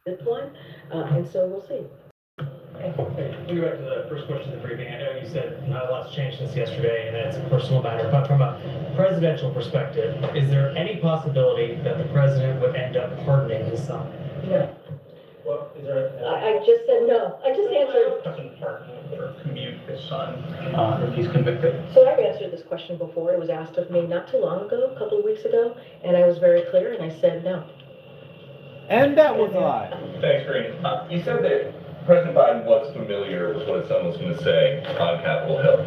this one, and so we'll see. Okay. We'll go back to the first question of the briefing. I know you said not a lot's changed since yesterday, and that it's a personal matter, but from a presidential perspective, is there any possibility that the president would end up pardoning his son? No. Well, is there? I just said no. I just answered. Doesn't pardon or commute his son if he's convicted. So I've answered this question before. It was asked of me not too long ago, a couple of weeks ago, and I was very clear, and I said no. And that was a lie. Thanks, Green. You said that President Biden was familiar with what his son was going to say on Capitol Hill.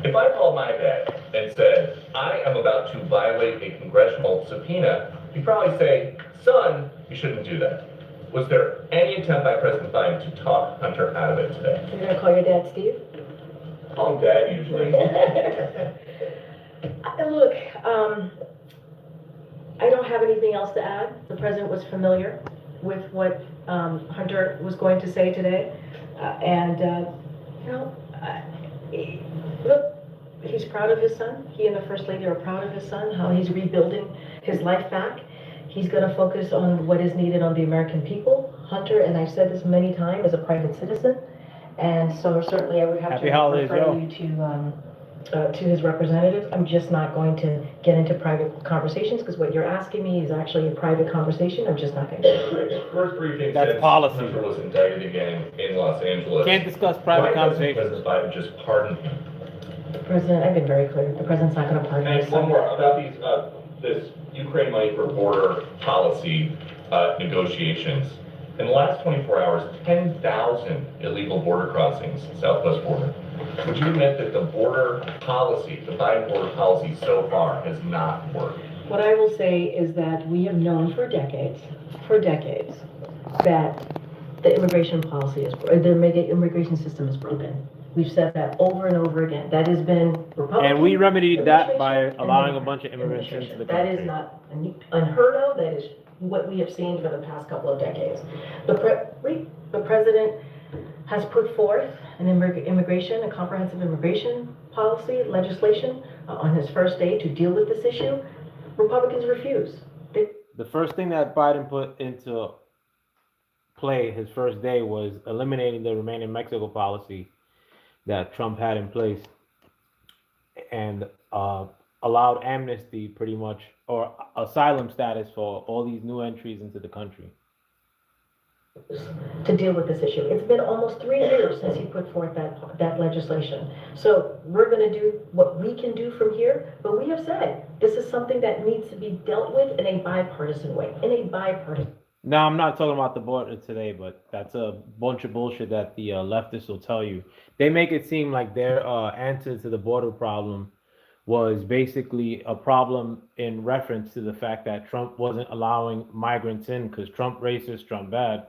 If I called my dad and said, I am about to violate a congressional subpoena, he'd probably say, son, you shouldn't do that. Was there any attempt by President Biden to talk Hunter out of it today? You're gonna call your dad Steve? Call him Dad usually. Look, I don't have anything else to add. The president was familiar with what Hunter was going to say today. Look, he's proud of his son. He and the First Lady are proud of his son, how he's rebuilding his life back. He's going to focus on what is needed on the American people. Hunter, and I've said this many times, is a private citizen. And so certainly I would have Happy to holidays, refer Joe. you to his representatives. I'm just not going to get into private conversations because what you're asking me is actually a private conversation. I'm just not going to. First briefing That's since policy. Hunter was indicted again in Los Angeles. Can't discuss private Why doesn't conversations. President Biden just pardon him? I've been very clear. The president's not going to pardon his And one son. more about these, this Ukraine money for border policy negotiations. In the last 24 hours, 10,000 illegal border crossings, southwest border. Would you admit that the border policy, the Biden border policy so far has not worked? What I will say is that we have known for decades, that the immigration policy is, the immigration system is broken. We've said that over and over again. That has been Republican. And we remedied that by administration and allowing a bunch of immigrants into administration. the That country. is not unheard of. That is what we have seen for the past couple of decades. The president has put forth an a comprehensive immigration policy legislation on his first day to deal with this issue. Republicans refuse. The first thing that Biden put into play his first day was eliminating the Remain in Mexico policy that Trump had in place and allowed amnesty pretty much, or asylum status for all these new entries into the country. To deal with this issue. It's been almost 3 years since he put forth that legislation. So we're going to do what we can do from here, but we have said this is something that needs to be dealt with in a bipartisan way, No, I'm not talking about the border today, but that's a bunch of bullshit that the leftists will tell you. They make it seem like their answer to the border problem was basically a problem in reference to the fact that Trump wasn't allowing migrants in because Trump racist, Trump bad.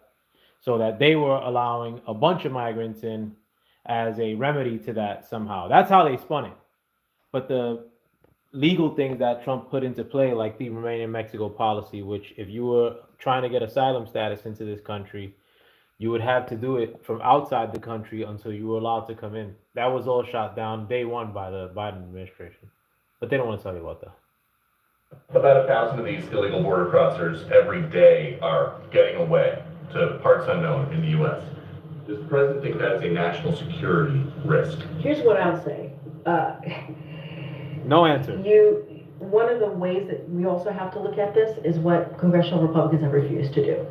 So that they were allowing a bunch of migrants in as a remedy to that somehow. That's how they spun it. But the legal things that Trump put into play, like the Remain in Mexico policy, which if you were trying to get asylum status into this country, you would have to do it from outside the country until you were allowed to come in. That was all shot down day one by the Biden administration. But they don't want to tell you about that. About 1,000 of these illegal border crossers every day are getting away to parts unknown in the U.S. Does the president think that is a national security risk? Here's what I'll say. No answer. One of the ways that we also have to look at this is what congressional Republicans have refused to do.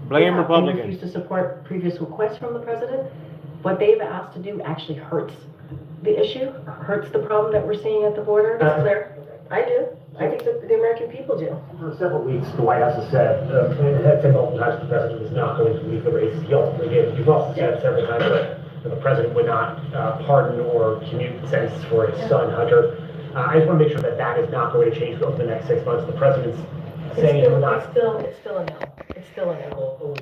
Blame They Republicans. refused to support previous requests from the president. What they've asked to do actually hurts the issue, hurts the problem that we're seeing at the border. It's clear. I do. I think that the American people do. For several weeks, the White House has said, had said multiple times the president was not going to leave the race. He ultimately did. You've also said several times that the president would not pardon or commute sentences for his son, Hunter. I just want to make sure that that is not going to change over the next 6 months. The president's saying it will not. It's still a no. It's still a no.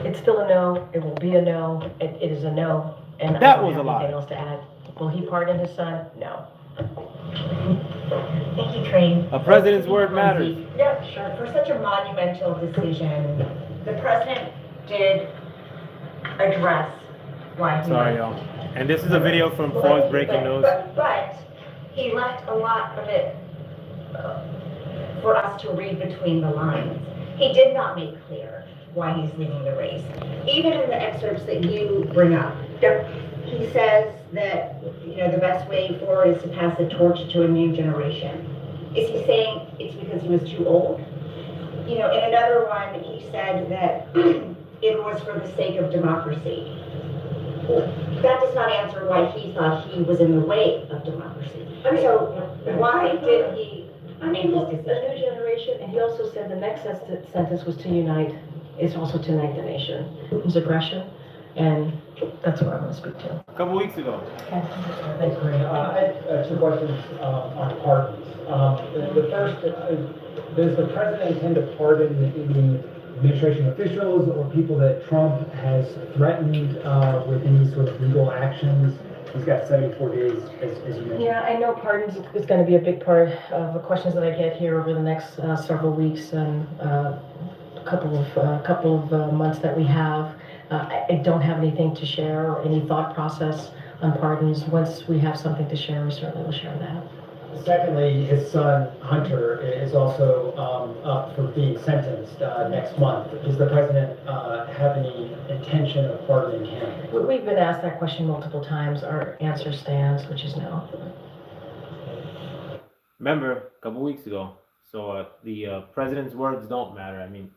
It's still a no. It will be a no. It is a no. And That I don't was a have lie. anything else to add. Will he pardon his son? No. Thank you, Train. A president's word matters. Yeah, sure. For such a monumental decision, the president did address why he Sorry, y'all. And this is a video from Forbes Breaking News. But he left a lot of it for us to read between the lines. He did not make clear why he's leaving the race. Even in the excerpts that you bring up, he says that, the best way forward is to pass the torch to a new generation. Is he saying it's because he was too old? In another one, he said that it was for the sake of democracy. That does not answer why he thought he was in the way of democracy. So why did he make Look, this a decision? new generation, and he also said the next sentence was to unite, is also to unite the nation. His aggression, and that's what I'm gonna speak to. A couple weeks ago. Thanks, Karina. I have two questions on pardons. The first, does the president intend to pardon any administration officials or people that Trump has threatened with any sort of legal actions? He's got 74 days, as you mentioned. Yeah, I know pardons is gonna be a big part of the questions that I get here over the next several weeks and couple of months that we have. I don't have anything to share or any thought process on pardons. Once we have something to share, we certainly will share that. Secondly, his son Hunter is also up for being sentenced next month. Does the president have any intention of pardoning him? We've been asked that question multiple times. Our answer stands, which is no. Remember, a couple weeks ago. So the president's words don't matter. I mean,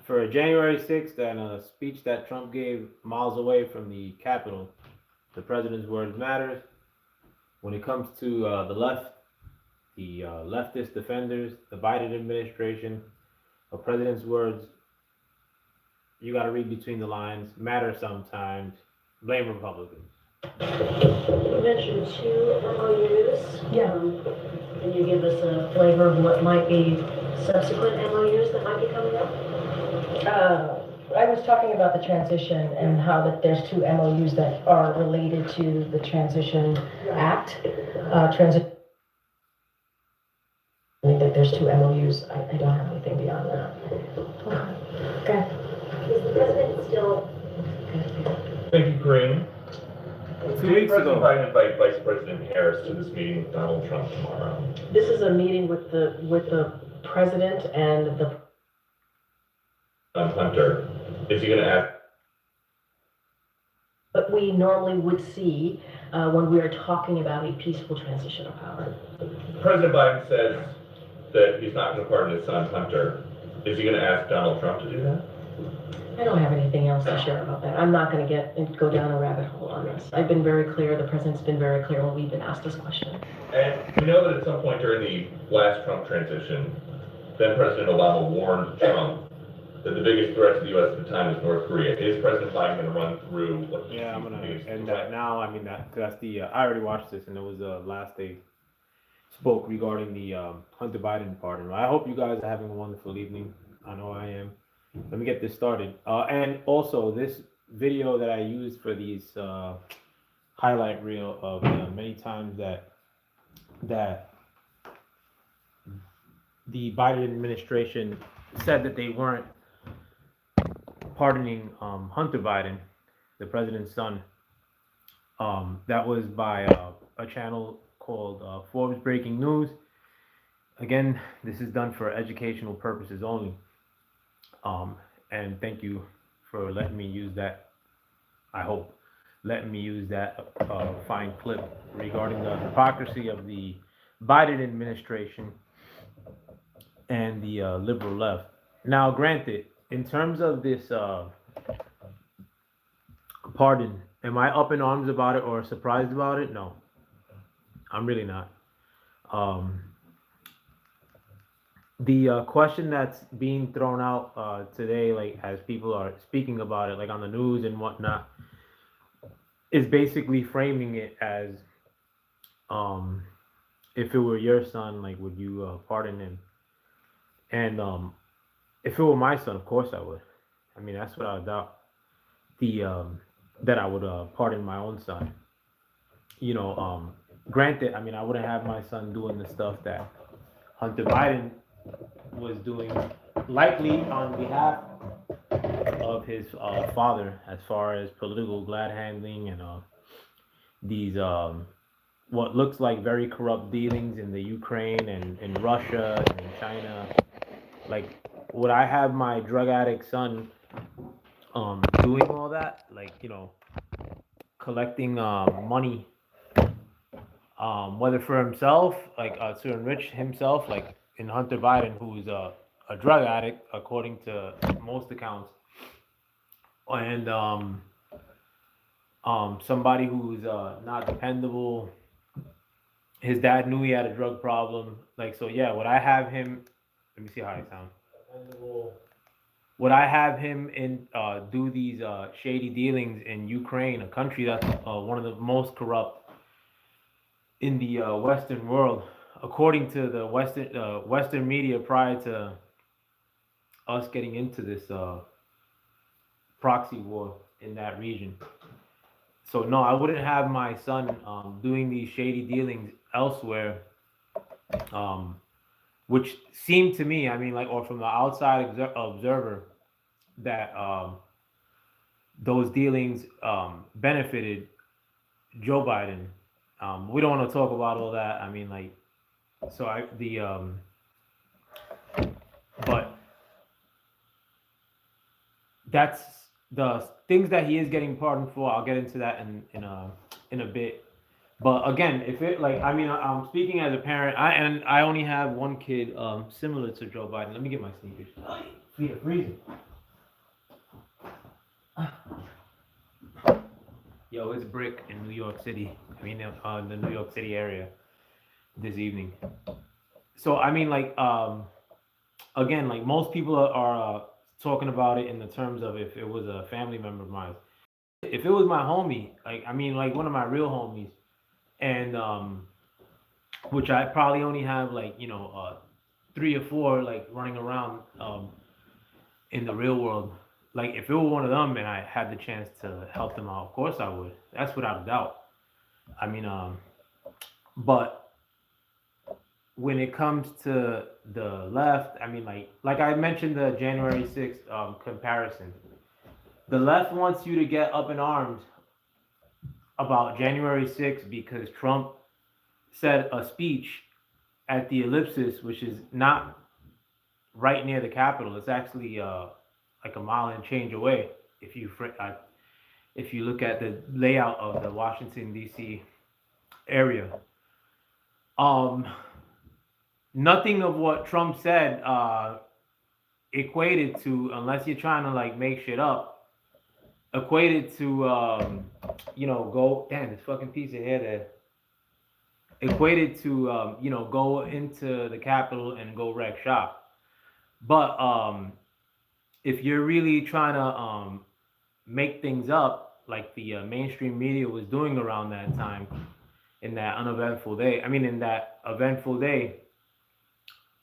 for January 6th and a speech that Trump gave miles away from the Capitol, the president's words matter. When it comes to the left, the leftist defenders, the Biden administration, a president's words, you got to read between the lines, matter sometimes, blame Republicans. You mentioned two MOUs. Yeah. Can you give us a flavor of what might be subsequent MOUs that might be coming up? I was talking about the transition and how that there's two MOUs that are related to the Transition Act. That there's two MOUs. I don't have anything beyond that. Okay. Is the president still? Thank you, Kareem. 2 weeks President ago. Biden invite Vice President Harris to this meeting with Donald Trump tomorrow. This is a meeting with the president and the Hunter, is he going to ask? But we normally would see when we are talking about a peaceful transition of power. President Biden says that he's not going to pardon his son Hunter. Is he going to ask Donald Trump to do that? I don't have anything else to share about that. I'm not going to go down a rabbit hole on this. I've been very clear. The president's been very clear when we've been asked this question. And we know that at some point during the last Trump transition, then President Obama warned Trump that the biggest threat to the U.S. at the time was North Korea. Is President Biden going to run through what he Yeah, I'm sees gonna the biggest end threat? that now. I mean that's the I already watched this and it was last they spoke regarding the Hunter Biden pardon. I hope you guys are having a wonderful evening. I know I am. Let me get this started. And also this video that I used for these highlight reel of many times that the Biden administration said that they weren't pardoning Hunter Biden, the president's son. That was by a channel called Forbes Breaking News. Again, this is done for educational purposes only. And thank you for letting me use that. I hope letting me use that fine clip regarding the hypocrisy of the Biden administration and the liberal left. Now, granted, in terms of this pardon, am I up in arms about it or surprised about it? No, I'm really not. The question that's being thrown out today, like as people are speaking about it, like on the news and whatnot, is basically framing it as, if it were your son, like, would you pardon him? And if it were my son, of course I would. I mean, that's without a doubt. That I would pardon my own son. You know, granted, I mean, I wouldn't have my son doing the stuff that Hunter Biden was doing, likely on behalf of his father, as far as political glad handling and these what looks like very corrupt dealings in the Ukraine and in Russia and in China. Like, would I have my drug addict son doing all that, like, collecting money, whether for himself, like to enrich himself, like in Hunter Biden, who's a drug addict according to most accounts, and somebody who's not dependable. His dad knew he had a drug problem. Like, so yeah, would I have him? Let me see how I sound. Dependable. Would I have him in do these shady dealings in Ukraine, a country that's one of the most corrupt in the Western world, according to the Western media prior to us getting into this proxy war in that region? So no, I wouldn't have my son doing these shady dealings elsewhere, which seemed to me, I mean, like, or from the outside observer, that those dealings benefited Joe Biden. We don't want to talk about all that. I mean, like, so but that's the things that he is getting pardoned for. I'll get into that in a bit. But again, if it, like, I mean, I'm speaking as a parent. I only have one kid similar to Joe Biden. Let me get my sneakers. Feet are freezing. Yo, it's brick in New York City. I mean, the New York City area this evening. So I mean, like, again, like, most people are talking about it in the terms of if it was a family member of mine. If it was my homie, like, I mean, like, one of my real homies, and which I probably only have, like, 3 or 4, like, running around in the real world. Like, if it were one of them and I had the chance to help them out, of course I would. That's without a doubt. I mean, but when it comes to the left, I mean, like I mentioned the January 6th comparison. The left wants you to get up in arms about January 6th because Trump said a speech at the Ellipsis, which is not right near the Capitol. It's actually like a mile and change away if you look at the layout of the Washington D.C. area. Nothing of what Trump said equated to, unless you're trying to, like, make shit up, equated to go, damn, this fucking piece of hair there, equated to go into the Capitol and go wreck shop. But if you're really trying to make things up, like the mainstream media was doing around that time, in that eventful day,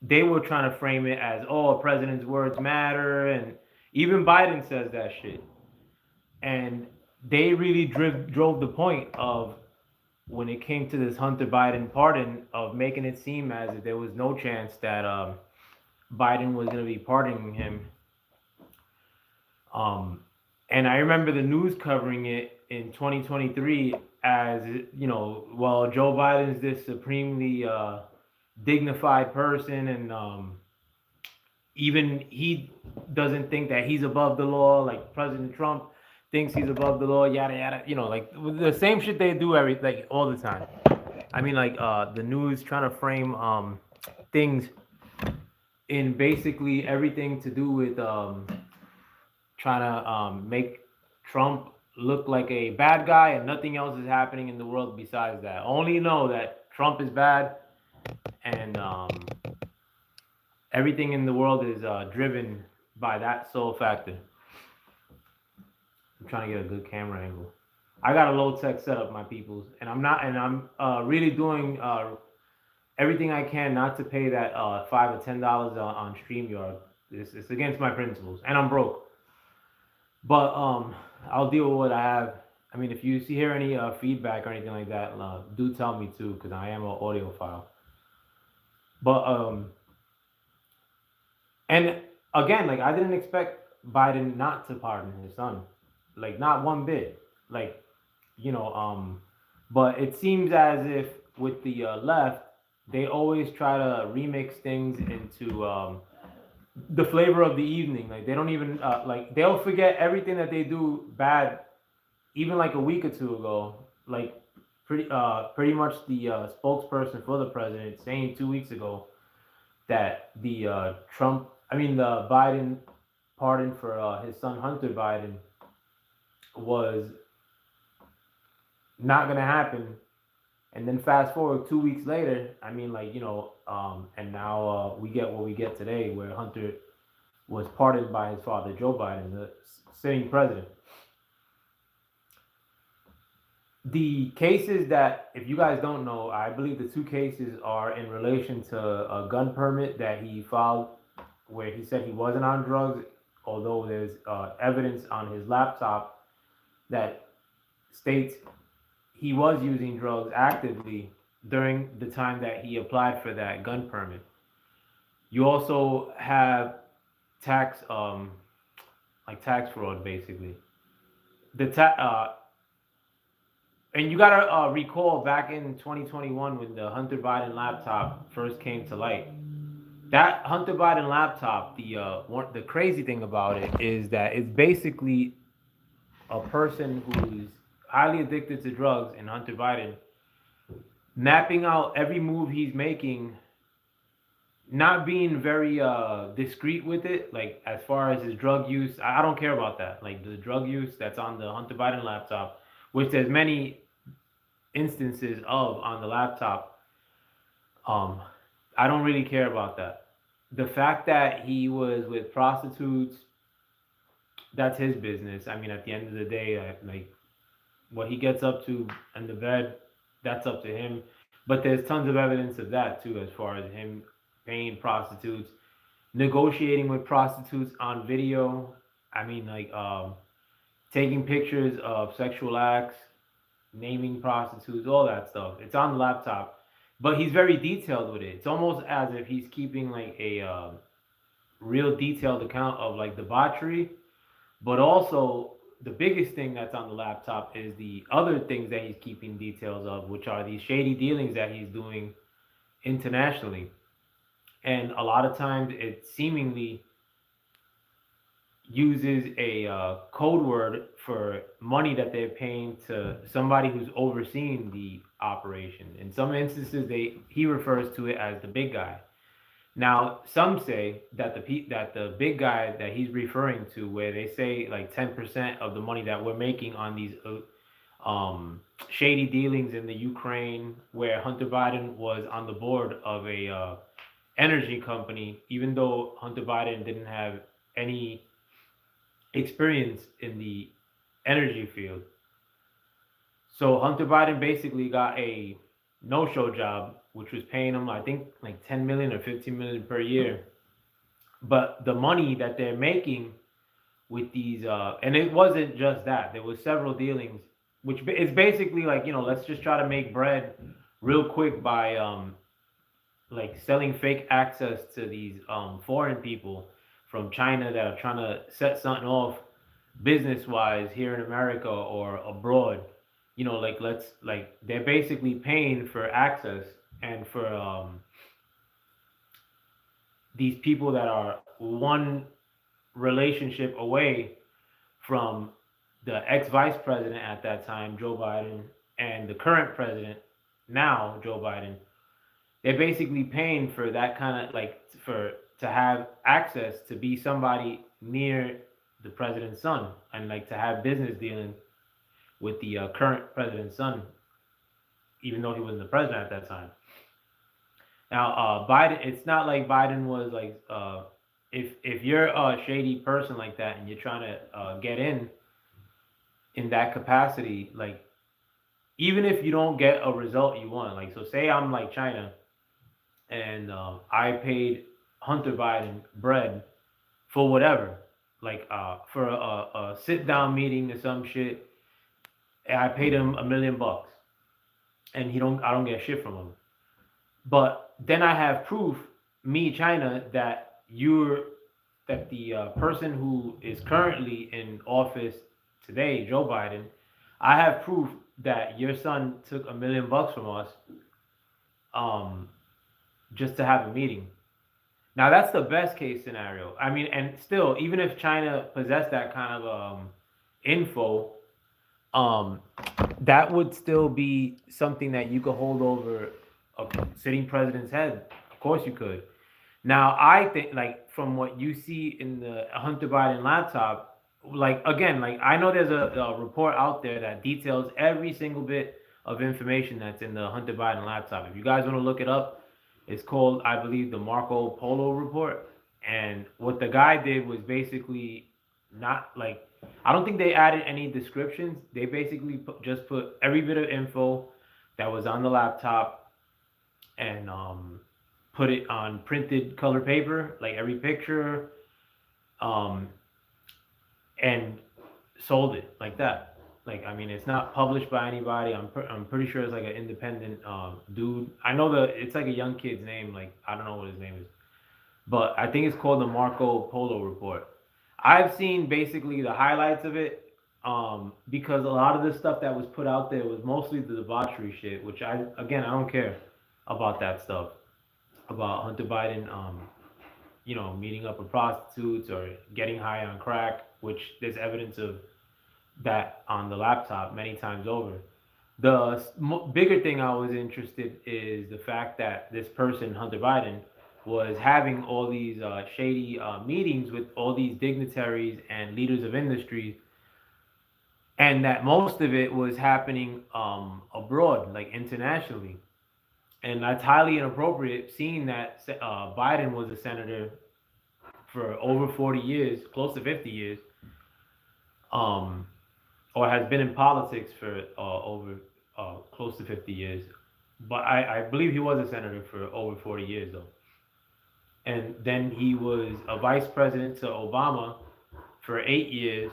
they were trying to frame it as, oh, a president's words matter, and even Biden says that shit. And they really drove the point of, when it came to this Hunter Biden pardon, of making it seem as if there was no chance that Biden was going to be pardoning him. And I remember the news covering it in 2023 as, well, Joe Biden's this supremely dignified person, and even he doesn't think that he's above the law, like President Trump thinks he's above the law, yada yada, like the same shit they do all the time. I mean, like, the news trying to frame things in basically everything to do with trying to make Trump look like a bad guy, and nothing else is happening in the world besides that. Only know that Trump is bad, and everything in the world is driven by that sole factor. I'm trying to get a good camera angle. I got a low-tech setup, my peoples, and I'm really doing everything I can not to pay that $5 or $10 on StreamYard. It's against my principles, and I'm broke. But I'll deal with what I have. I mean, if you hear any feedback or anything like that, do tell me too, because I am an audiophile. But and again, like, I didn't expect Biden not to pardon his son, like, not one bit, like, but it seems as if with the left, they always try to remix things into the flavor of the evening. Like they don't even like they'll forget everything that they do bad, even like a week or two ago. Like pretty much the spokesperson for the president saying 2 weeks ago that the the Biden pardon for his son Hunter Biden was not gonna happen. And then fast forward 2 weeks later, and now we get what we get today, where Hunter was pardoned by his father, Joe Biden, the sitting president. The cases that, if you guys don't know, I believe the two cases are in relation to a gun permit that he filed where he said he wasn't on drugs, although there's evidence on his laptop that states he was using drugs actively during the time that he applied for that gun permit. You also have tax fraud, basically. And you gotta recall back in 2021 when the Hunter Biden laptop first came to light. That Hunter Biden laptop, the crazy thing about it is that it's basically a person who's highly addicted to drugs, and Hunter Biden mapping out every move he's making, not being very discreet with it, like as far as his drug use. I don't care about that. Like the drug use that's on the Hunter Biden laptop, which there's many instances of on the laptop. I don't really care about that. The fact that he was with prostitutes, that's his business. I mean, at the end of the day, like what he gets up to in the bed, that's up to him. But there's tons of evidence of that too, as far as him paying prostitutes, negotiating with prostitutes on video. I mean, taking pictures of sexual acts, naming prostitutes, all that stuff. It's on the laptop, but he's very detailed with it. It's almost as if he's keeping like a real detailed account of like debauchery, but also the biggest thing that's on the laptop is the other things that he's keeping details of, which are these shady dealings that he's doing internationally. And a lot of times it seemingly uses a code word for money that they're paying to somebody who's overseeing the operation. In some instances, he refers to it as the big guy. Now, some say that the big guy that he's referring to, where they say like 10% of the money that we're making on these shady dealings in the Ukraine, where Hunter Biden was on the board of a energy company, even though Hunter Biden didn't have any experience in the energy field. So Hunter Biden basically got a no-show job, which was paying him, I think, like 10 million or 15 million per year. But the money that they're making with these, and it wasn't just that, there was several dealings, which is basically like, let's just try to make bread real quick by like selling fake access to these foreign people from China that are trying to set something off business-wise here in America or abroad. They're basically paying for access and for these people that are one relationship away from the ex-vice president at that time, Joe Biden, and the current president now, Joe Biden. They're basically paying for that kind of to have access to be somebody near the president's son and to have business dealing with the current president's son, even though he wasn't the president at that time. Now, Biden, it's not like Biden was if you're a shady person like that and you're trying to get in that capacity, even if you don't get a result you want, so say I'm like China and I paid Hunter Biden bread for whatever, for a sit down meeting or some shit, and I paid him $1 million, and I don't get shit from him. But then I have proof, me, China, that the person who is currently in office today, Joe Biden, I have proof that your son took $1 million from us, just to have a meeting. Now that's the best case scenario. I mean, and still, even if China possessed that kind of info, um, that would still be something that you could hold over a sitting president's head. Of course, you could. Now, I think, like, from what you see in the Hunter Biden laptop, like, again, like, I know there's a report out there that details every single bit of information that's in the Hunter Biden laptop. If you guys want to look it up, it's called, I believe, the Marco Polo report. And what the guy did was basically not like, I don't think they added any descriptions. They basically just put every bit of info that was on the laptop and put it on printed color paper, like every picture, um, and sold it like that. Like, I mean, it's not published by anybody. I'm pretty sure it's like an independent dude. I know it's like a young kid's name. Like, I don't know what his name is, but I think it's called the Marco Polo report. I've seen basically the highlights of it, because a lot of the stuff that was put out there was mostly the debauchery shit, which I don't care about that stuff, about Hunter Biden, meeting up with prostitutes or getting high on crack, which there's evidence of that on the laptop many times over. The bigger thing I was interested is the fact that this person, Hunter Biden, was having all these shady meetings with all these dignitaries and leaders of industry, and that most of it was happening abroad, like internationally. And that's highly inappropriate, seeing that Biden was a senator for over 40 years, close to 50 years, or has been in politics for over close to 50 years. But I believe he was a senator for over 40 years, though. And then he was a vice president to Obama for 8 years.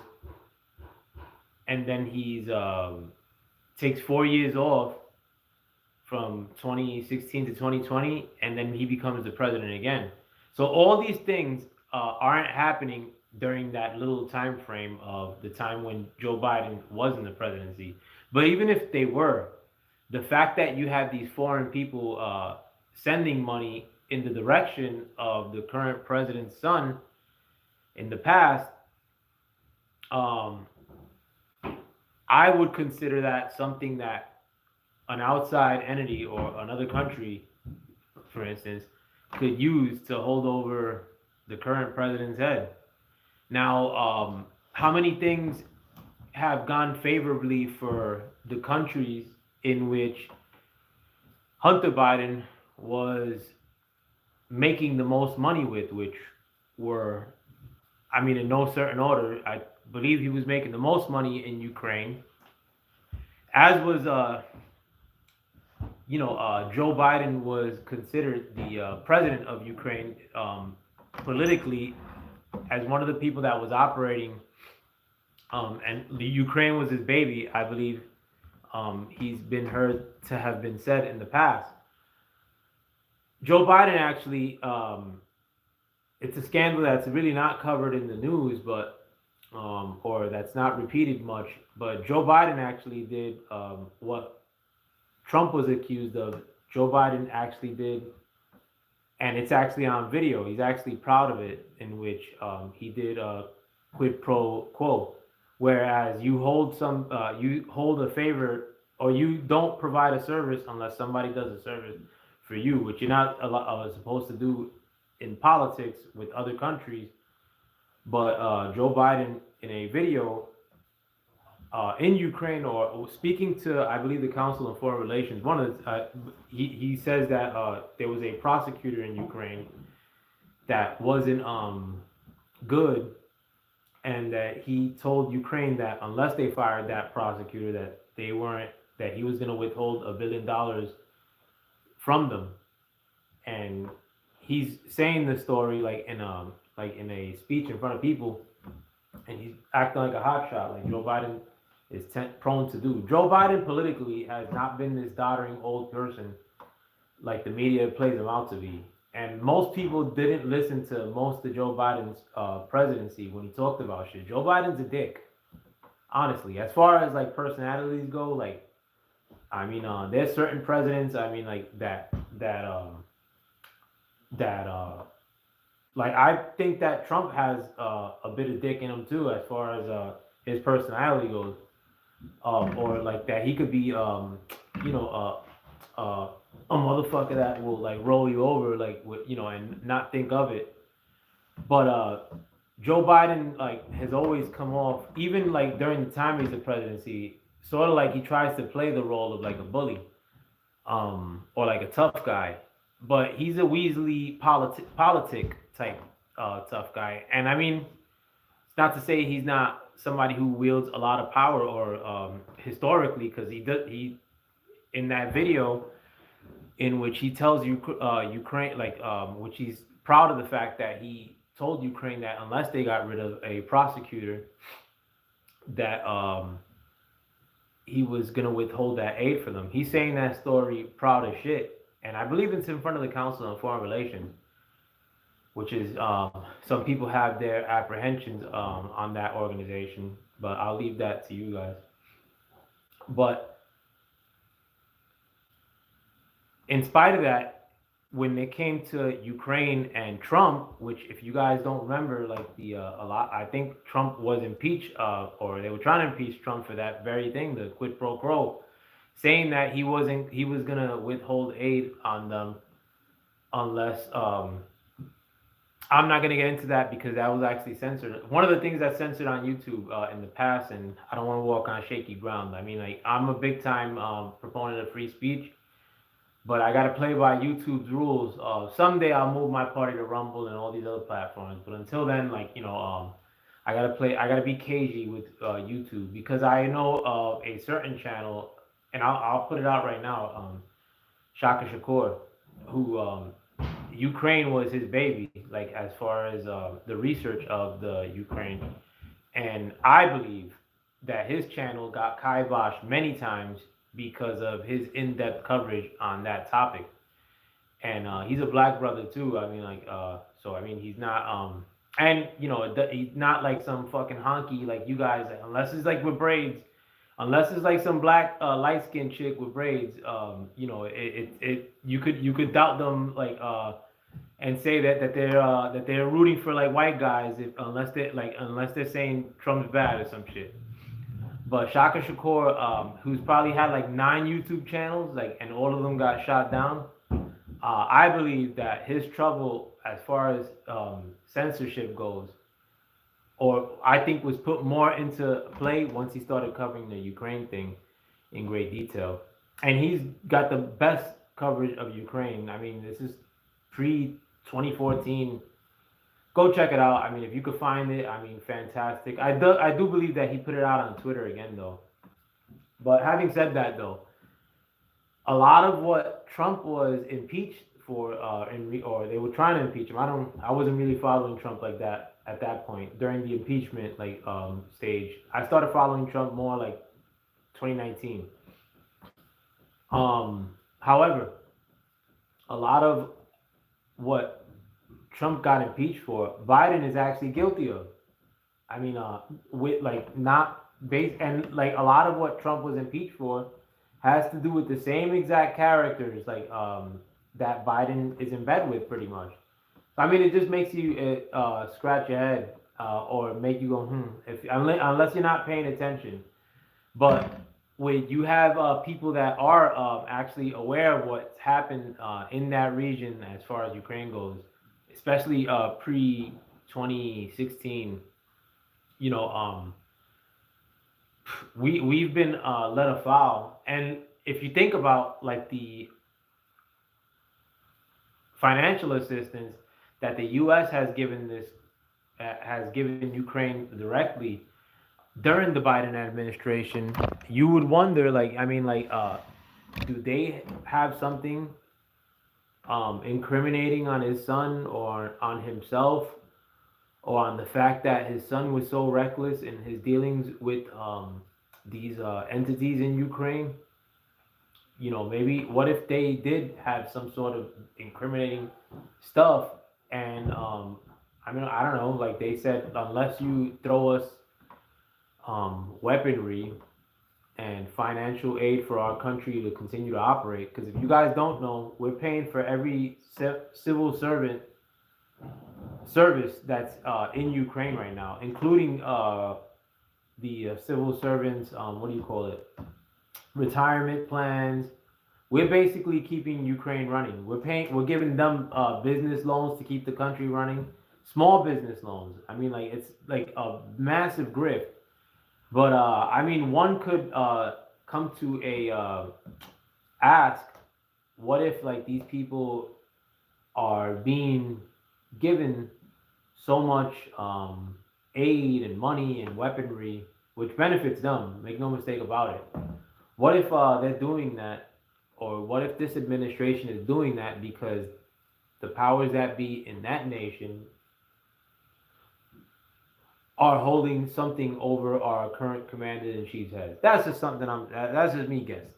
And then he's takes 4 years off from 2016 to 2020, and then he becomes the president again. So all these things aren't happening during that little time frame of the time when Joe Biden was in the presidency. But even if they were, the fact that you have these foreign people sending money in the direction of the current president's son in the past, I would consider that something that an outside entity or another country, for instance, could use to hold over the current president's head. Now, how many things have gone favorably for the countries in which Hunter Biden was making the most money with, which were, I mean, in no certain order, I believe he was making the most money in Ukraine, as was, Joe Biden was considered the president of Ukraine politically as one of the people that was operating, and the Ukraine was his baby, I believe. He's been heard to have been said in the past. Joe Biden actually, it's a scandal that's really not covered in the news, but or that's not repeated much. But Joe Biden actually did what Trump was accused of. Joe Biden actually did, and it's actually on video. He's actually proud of it, in which he did a quid pro quo, whereas you hold a favor, or you don't provide a service unless somebody does a service for you, which you're not supposed to do in politics with other countries. But Joe Biden, in a video in Ukraine, or speaking to, I believe, the Council of Foreign Relations, he says that there was a prosecutor in Ukraine that wasn't good, and that he told Ukraine that unless they fired that prosecutor, that he was going to withhold $1 billion from them. And he's saying the story like in a speech in front of people, and he's acting like a hotshot, like Joe Biden is prone to do. Joe Biden politically has not been this doddering old person like the media plays him out to be. And most people didn't listen to most of Joe Biden's presidency when he talked about shit. Joe Biden's a dick, honestly. As far as like personalities go, like, I mean, there's certain presidents, I mean, like that like I think that Trump has a bit of dick in him too, as far as his personality goes, or like that he could be you know a motherfucker that will like roll you over like with and not think of it. But Joe Biden like has always come off, even like during the time he's the presidency, sort of like he tries to play the role of like a bully, or like a tough guy. But he's a Weasley politic type tough guy. And I mean, it's not to say he's not somebody who wields a lot of power or historically, because he in that video in which he tells you Ukraine, like which he's proud of the fact that he told Ukraine that unless they got rid of a prosecutor, that he was gonna withhold that aid for them. He's saying that story proud as shit, and I believe it's in front of the Council on Foreign Relations, which is some people have their apprehensions on that organization, but I'll leave that to you guys. But in spite of that, when it came to Ukraine and Trump, which if you guys don't remember, like a lot, I think Trump was impeached, or they were trying to impeach Trump for that very thing, the quid pro quo, saying that he was gonna withhold aid on them unless I'm not gonna get into that because that was actually censored. One of the things that's censored on YouTube in the past, and I don't want to walk on shaky ground. I mean, like I'm a big time proponent of free speech. But I gotta play by YouTube's rules. Someday I'll move my party to Rumble and all these other platforms. But until then, like I gotta be cagey with YouTube because I know of a certain channel, and I'll put it out right now. Shaka Shakur, who Ukraine was his baby, like as far as the research of the Ukraine, and I believe that his channel got kiboshed many times because of his in-depth coverage on that topic. And he's a black brother too. I mean, like, so I mean, he's not, and he's not like some fucking honky like you guys, unless it's like with braids, unless it's like some black light-skinned chick with braids. You could doubt them like and say that they're rooting for like white guys unless they're saying Trump's bad or some shit. But Shaka Shakur, who's probably had like 9 YouTube channels, like, and all of them got shot down. I believe that his trouble, as far as censorship goes, or I think was put more into play once he started covering the Ukraine thing in great detail. And he's got the best coverage of Ukraine. I mean, this is pre-2014. Go check it out. I mean, if you could find it, I mean, fantastic. I do believe that he put it out on Twitter again, though. But having said that, though, a lot of what Trump was impeached for, or they were trying to impeach him. I wasn't really following Trump like that at that point during the impeachment stage. I started following Trump more like 2019. However, a lot of what Trump got impeached for, Biden is actually guilty of. I mean, with like not based, and like a lot of what Trump was impeached for has to do with the same exact characters like that Biden is in bed with, pretty much. I mean, it just makes you scratch your head or make you go unless you're not paying attention. But when you have people that are actually aware of what's happened in that region as far as Ukraine goes, especially pre 2016, we've been let afoul. And if you think about like the financial assistance that the U.S. has given Ukraine directly during the Biden administration, you would wonder, like, I mean, like, do they have something incriminating on his son or on himself or on the fact that his son was so reckless in his dealings with these entities in Ukraine? Maybe what if they did have some sort of incriminating stuff and I mean, I don't know, like they said, unless you throw us weaponry and financial aid for our country to continue to operate. Because if you guys don't know, we're paying for every civil servant service that's in Ukraine right now, including the civil servants. What do you call it? Retirement plans. We're basically keeping Ukraine running. We're giving them business loans to keep the country running. Small business loans. I mean, like it's like a massive grift. But I mean, one could come to a ask, what if like these people are being given so much aid and money and weaponry, which benefits them. Make no mistake about it. What if they're doing that, or what if this administration is doing that because the powers that be in that nation are holding something over our current commander in chief's head? That's just something That's just me guessing.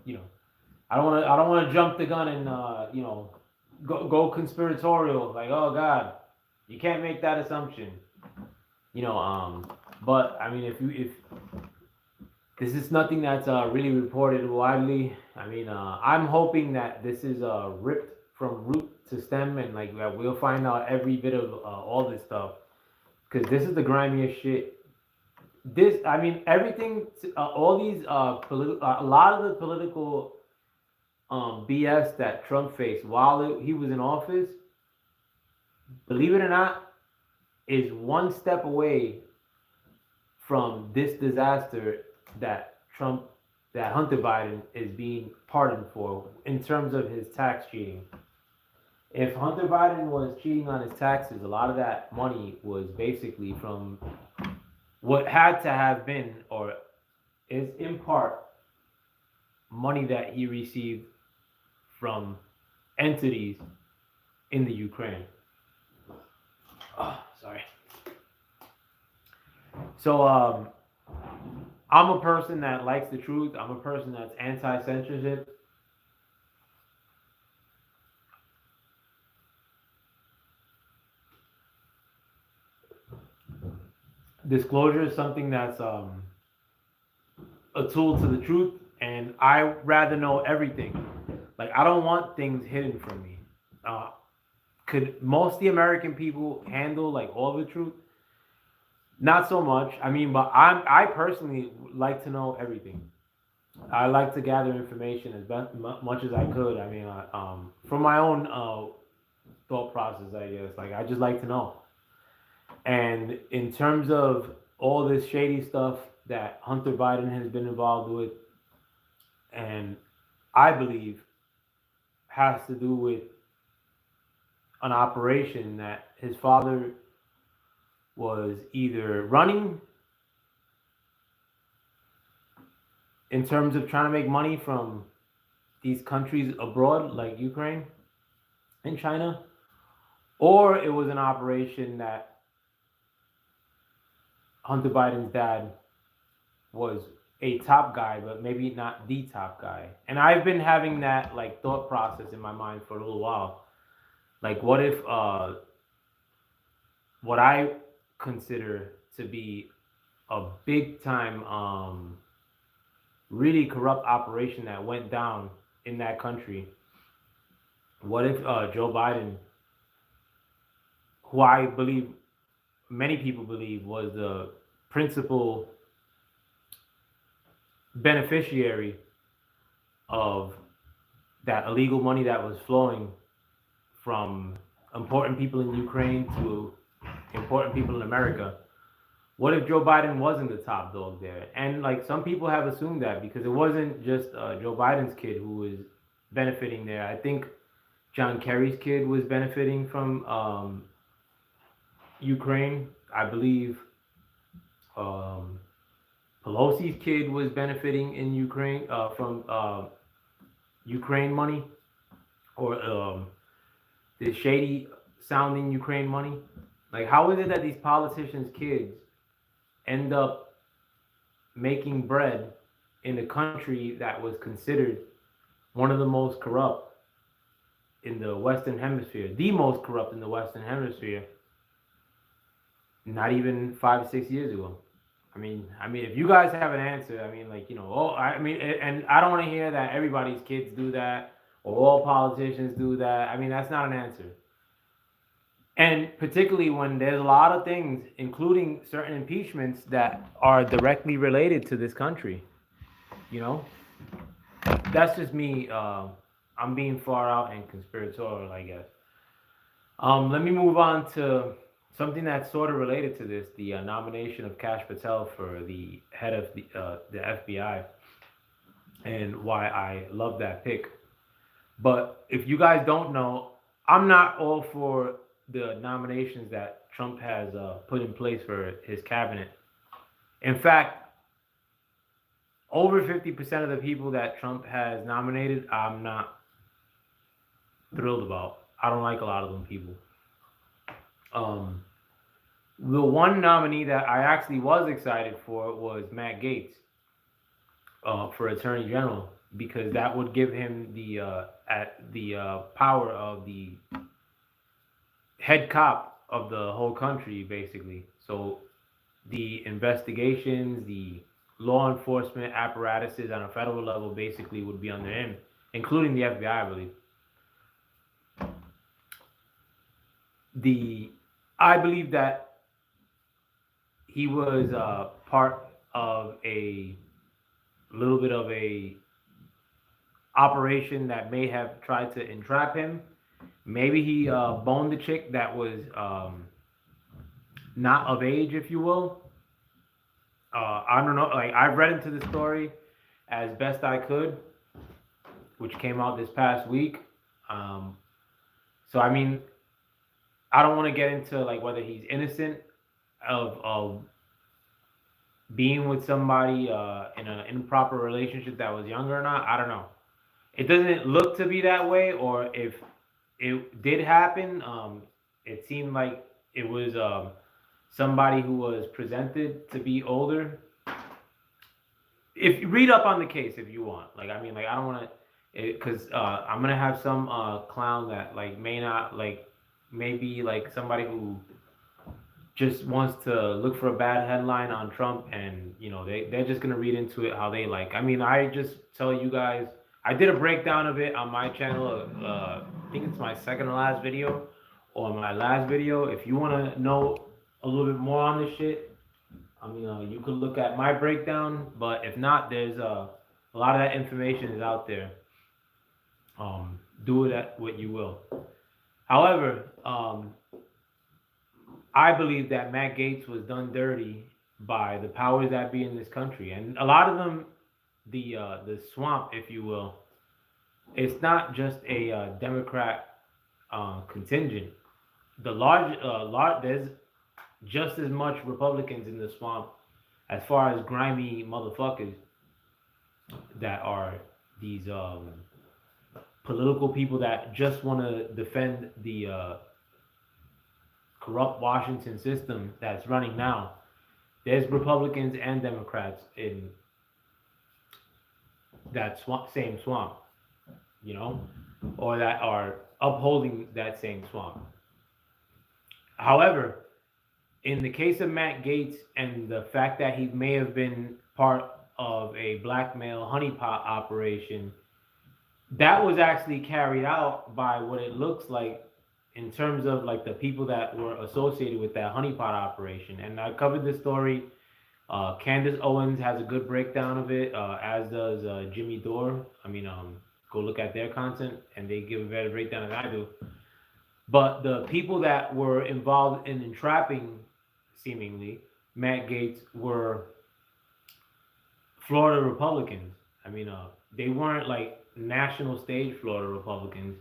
You know, I don't want to jump the gun and go conspiratorial. Like, oh God, you can't make that assumption. But I mean, if this is nothing that's really reported widely, I mean, I'm hoping that this is ripped from root to stem, and like we'll find out every bit of all this stuff, because this is the grimiest shit. I mean, everything, all these a lot of the political BS that Trump faced while he was in office, believe it or not, is one step away from this disaster that Hunter Biden is being pardoned for in terms of his tax cheating. If Hunter Biden was cheating on his taxes, a lot of that money was basically from what had to have been, or is in part, money that he received from entities in the Ukraine. Oh, sorry. So, I'm a person that likes the truth. I'm a person that's anti-censorship. Disclosure is something that's a tool to the truth, and I rather know everything. Like, I don't want things hidden from me. Could most of the American people handle like all the truth? Not so much. I mean, but I personally like to know everything. I like to gather information as much as I could. I mean, from my own thought process, I guess. Like, I just like to know. And in terms of all this shady stuff that Hunter Biden has been involved with, and I believe has to do with an operation that his father was either running in terms of trying to make money from these countries abroad, like Ukraine and China, or it was an operation that Hunter Biden's dad was a top guy, but maybe not the top guy. And I've been having that like thought process in my mind for a little while. Like, what if what I consider to be a big time really corrupt operation that went down in that country, what if Joe Biden, who I believe many people believe was the principal beneficiary of that illegal money that was flowing from important people in Ukraine to important people in America, what if Joe Biden wasn't the top dog there? And like, some people have assumed that because it wasn't just Joe Biden's kid who was benefiting there. I think John Kerry's kid was benefiting from Ukraine. I believe Pelosi's kid was benefiting in Ukraine from Ukraine money, or the shady sounding Ukraine money. Like, how is it that these politicians' kids end up making bread in a country that was considered one of the most corrupt in the Western Hemisphere, the most corrupt in the Western Hemisphere, not even 5 or 6 years ago? I mean, if you guys have an answer, I mean, like, and I don't want to hear that everybody's kids do that or all politicians do that. I mean, that's not an answer. And particularly when there's a lot of things, including certain impeachments, that are directly related to this country. You know, that's just me. I'm being far out and conspiratorial, I guess. Let me move on to something that's sort of related to this: the nomination of Kash Patel for the head of the FBI, and why I love that pick. But if you guys don't know, I'm not all for the nominations that Trump has put in place for his cabinet. In fact, over 50% of the people that Trump has nominated, I'm not thrilled about. I don't like a lot of them people. The one nominee that I actually was excited for was Matt Gaetz for Attorney General, because that would give him the power of the head cop of the whole country, basically. So the investigations, the law enforcement apparatuses on a federal level basically would be under him, including the FBI, I believe. I believe that he was part of a little bit of a operation that may have tried to entrap him. Maybe he boned the chick that was not of age, if you will. I don't know. Like, I've read into the story as best I could, which came out this past week. So I mean, I don't want to get into like whether he's innocent of being with somebody in an improper relationship that was younger or not. I don't know. It doesn't look to be that way, or if it did happen, it seemed like it was somebody who was presented to be older. If you read up on the case, if you want, like, I mean, like, I don't want to, because I'm gonna have some clown that like may not like, maybe like somebody who just wants to look for a bad headline on Trump, and you know they're just gonna read into it how they like. I mean, I just tell you guys, I did a breakdown of it on my channel. I think it's my second to last video, or my last video. If you want to know a little bit more on this shit, I mean, you could look at my breakdown. But if not, there's a lot of that information is out there. Do it at what you will. However, I believe that Matt Gaetz was done dirty by the powers that be in this country, and a lot of them, the swamp, if you will. It's not just a Democrat contingent. There's just as much Republicans in the swamp as far as grimy motherfuckers that are these political people that just want to defend the corrupt Washington system that's running now. There's Republicans and Democrats in that same swamp, you know, or that are upholding that same swamp. However, in the case of Matt Gaetz and the fact that he may have been part of a blackmail honeypot operation, that was actually carried out by what it looks like in terms of like the people that were associated with that honeypot operation. And I covered this story. Candace Owens has a good breakdown of it, as does Jimmy Dore. I mean, go look at their content, and they give a better breakdown than I do. But the people that were involved in entrapping, seemingly, Matt Gaetz were Florida Republicans. I mean, they weren't like national stage Florida Republicans,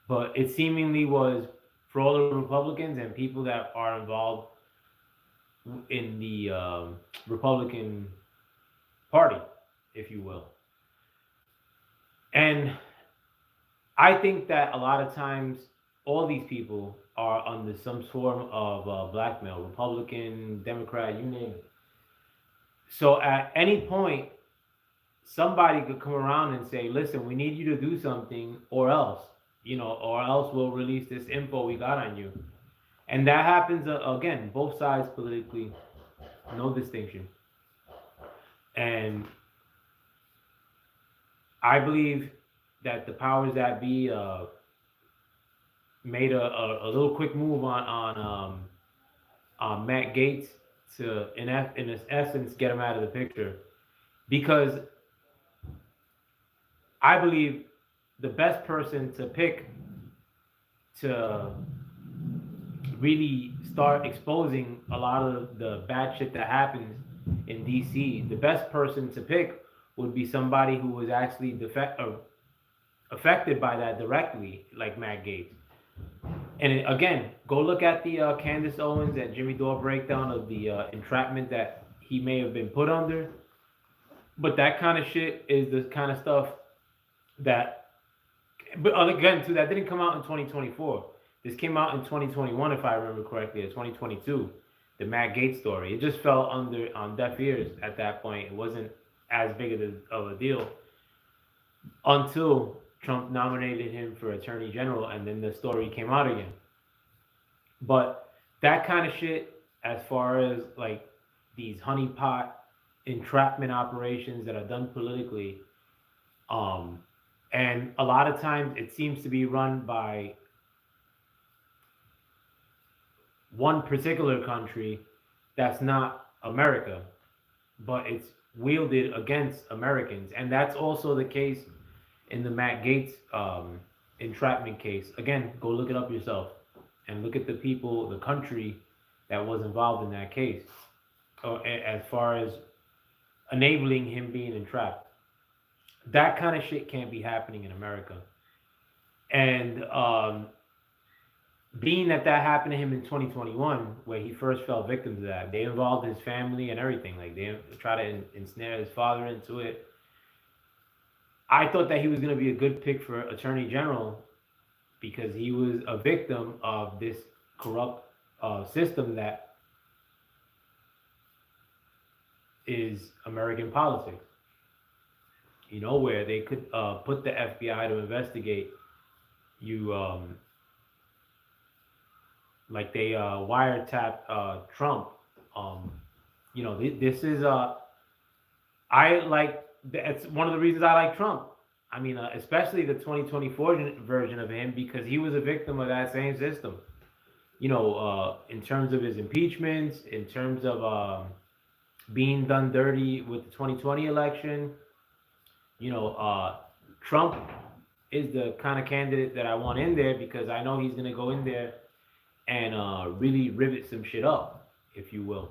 but it seemingly was Florida Republicans and people that are involved in the Republican Party, if you will. And I think that a lot of times all these people are under some form of blackmail, Republican, Democrat, you name it. So at any point, somebody could come around and say, listen, we need you to do something, or else, you know, or else we'll release this info we got on you. And that happens, again, both sides politically, no distinction. And I believe that the powers that be made a little quick move on Matt Gaetz to in his essence get him out of the picture, because I believe the best person to pick to really start exposing a lot of the bad shit that happens in DC, the best person to pick would be somebody who was actually affected by that directly, like Matt Gaetz. And again, go look at the Candace Owens and Jimmy Dore breakdown of the entrapment that he may have been put under. But that kind of shit is the kind of stuff that, but again, too, that didn't come out in 2024. This came out in 2021, if I remember correctly, or 2022. The Matt Gaetz story. It just fell on deaf ears at that point. It wasn't as big of a deal until Trump nominated him for Attorney General, and then the story came out again. But that kind of shit, as far as like these honeypot entrapment operations that are done politically, and a lot of times it seems to be run by one particular country that's not America, but it's wielded against Americans. And that's also the case in the Matt Gaetz entrapment case. Again, go look it up yourself and look at the people, the country that was involved in that case, as far as enabling him being entrapped. That kind of shit can't be happening in America. And being that happened to him in 2021, where he first fell victim to that, they involved his family and everything. Like they try to ensnare his father into it. I thought that he was going to be a good pick for Attorney General because he was a victim of this corrupt system that is American politics. You know, where they could put the FBI to investigate you, like they wiretapped Trump. You know, this is I like. That's one of the reasons I like Trump. I mean, especially the 2024 version of him, because he was a victim of that same system. You know, in terms of his impeachments, in terms of being done dirty with the 2020 election. You know, Trump is the kind of candidate that I want in there because I know he's going to go in there and really rivet some shit up, if you will.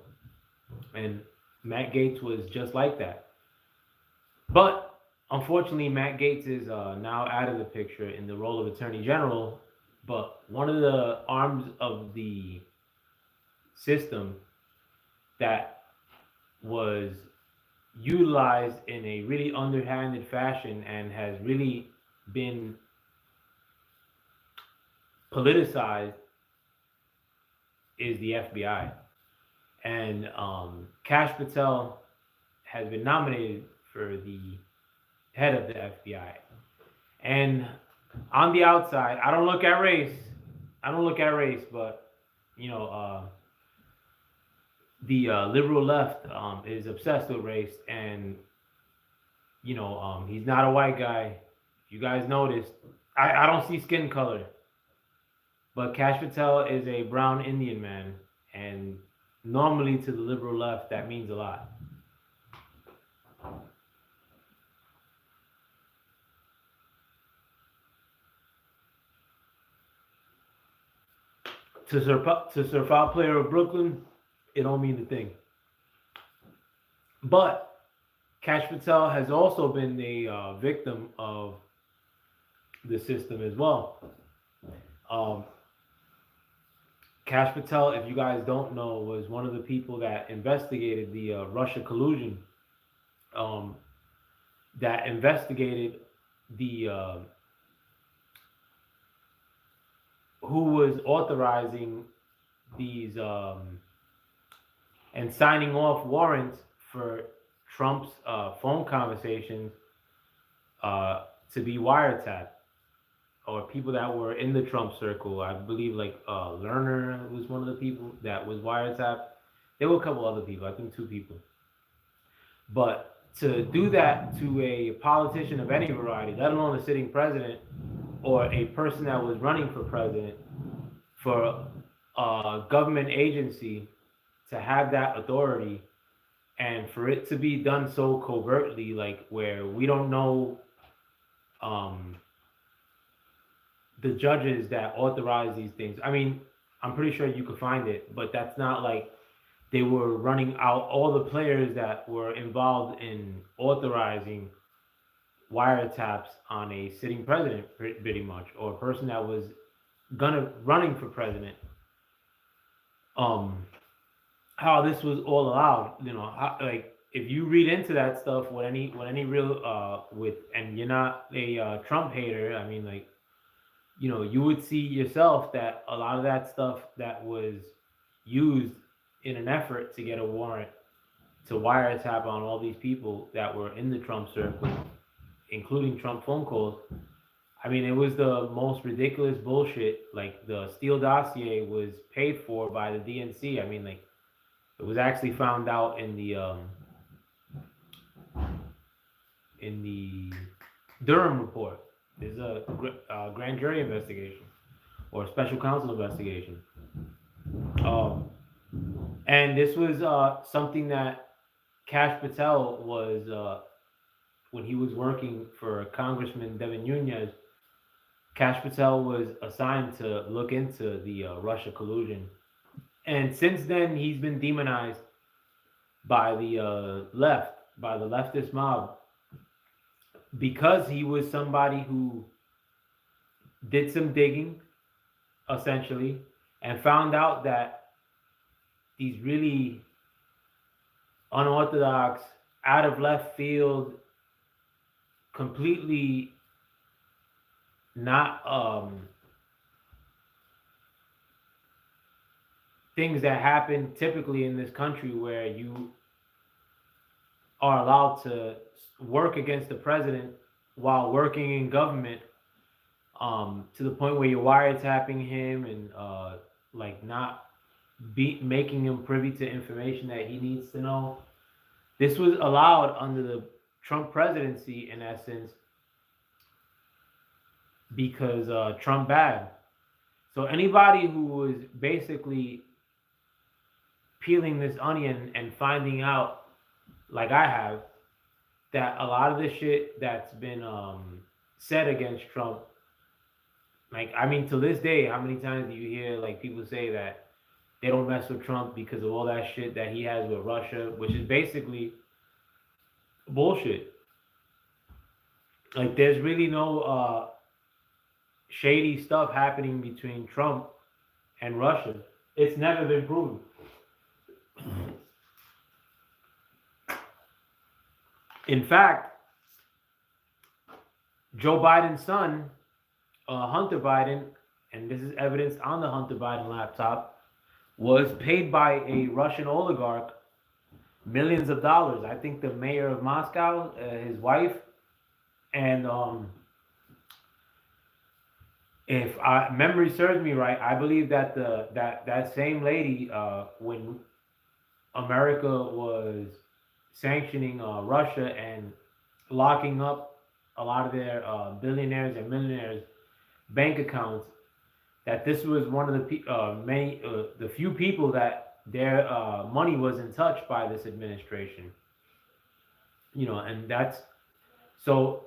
And Matt Gaetz was just like that. But unfortunately, Matt Gaetz is now out of the picture in the role of Attorney General. But one of the arms of the system that was utilized in a really underhanded fashion and has really been politicized is the FBI. And Kash Patel has been nominated for the head of the FBI. And on the outside, I don't look at race, but, you know, the liberal left is obsessed with race, and, you know, he's not a white guy. If you guys noticed, I don't see skin color, but Kash Patel is a brown Indian man, and normally to the liberal left, that means a lot. To Sir Foul Player of Brooklyn, it don't mean a thing. But Kash Patel has also been a victim of the system as well. Kash Patel, if you guys don't know, was one of the people that investigated the Russia Collusion, that investigated the who was authorizing these and signing off warrants for Trump's phone conversations to be wiretapped, or people that were in the Trump circle. I believe like Lerner was one of the people that was wiretapped. There were a couple other people, I think 2 people. But to do that to a politician of any variety, let alone a sitting president, or a person that was running for president for a government agency to have that authority and for it to be done so covertly, like where we don't know the judges that authorize these things. I mean, I'm pretty sure you could find it, but that's not like they were running out all the players that were involved in authorizing wiretaps on a sitting president, pretty much, or a person that was running for president. How this was all allowed, like if you read into that stuff with any real and you're not a Trump hater, I mean, like, you would see yourself that a lot of that stuff that was used in an effort to get a warrant to wiretap on all these people that were in the Trump circle, including Trump phone calls. I mean, it was the most ridiculous bullshit. Like the Steele dossier was paid for by the DNC. I mean, like it was actually found out in the Durham report. There's a grand jury investigation or a special counsel investigation. And this was something that Kash Patel was, when he was working for Congressman Devin Nunes, Kash Patel was assigned to look into the Russia collusion. And since then, he's been demonized by the left, by the leftist mob, because he was somebody who did some digging, essentially, and found out that these really unorthodox, out of left field, completely not things that happen typically in this country where you are allowed to work against the president while working in government, to the point where you're wiretapping him and like not making him privy to information that he needs to know. This was allowed under the Trump presidency, in essence, because Trump bad. So anybody who was basically peeling this onion and finding out, like I have, that a lot of the shit that's been said against Trump, like, I mean, to this day, how many times do you hear like people say that they don't mess with Trump because of all that shit that he has with Russia, which is basically bullshit. Like, there's really no shady stuff happening between Trump and Russia. It's never been proven. In fact, Joe Biden's son, Hunter Biden, and this is evidence on the Hunter Biden laptop, was paid by a Russian oligarch millions of dollars. I think the mayor of Moscow, his wife, and if memory serves me right, I believe that that same lady, when America was sanctioning Russia and locking up a lot of their billionaires and millionaires' bank accounts, that this was one of the few people that their money wasn't touched by this administration. And that's so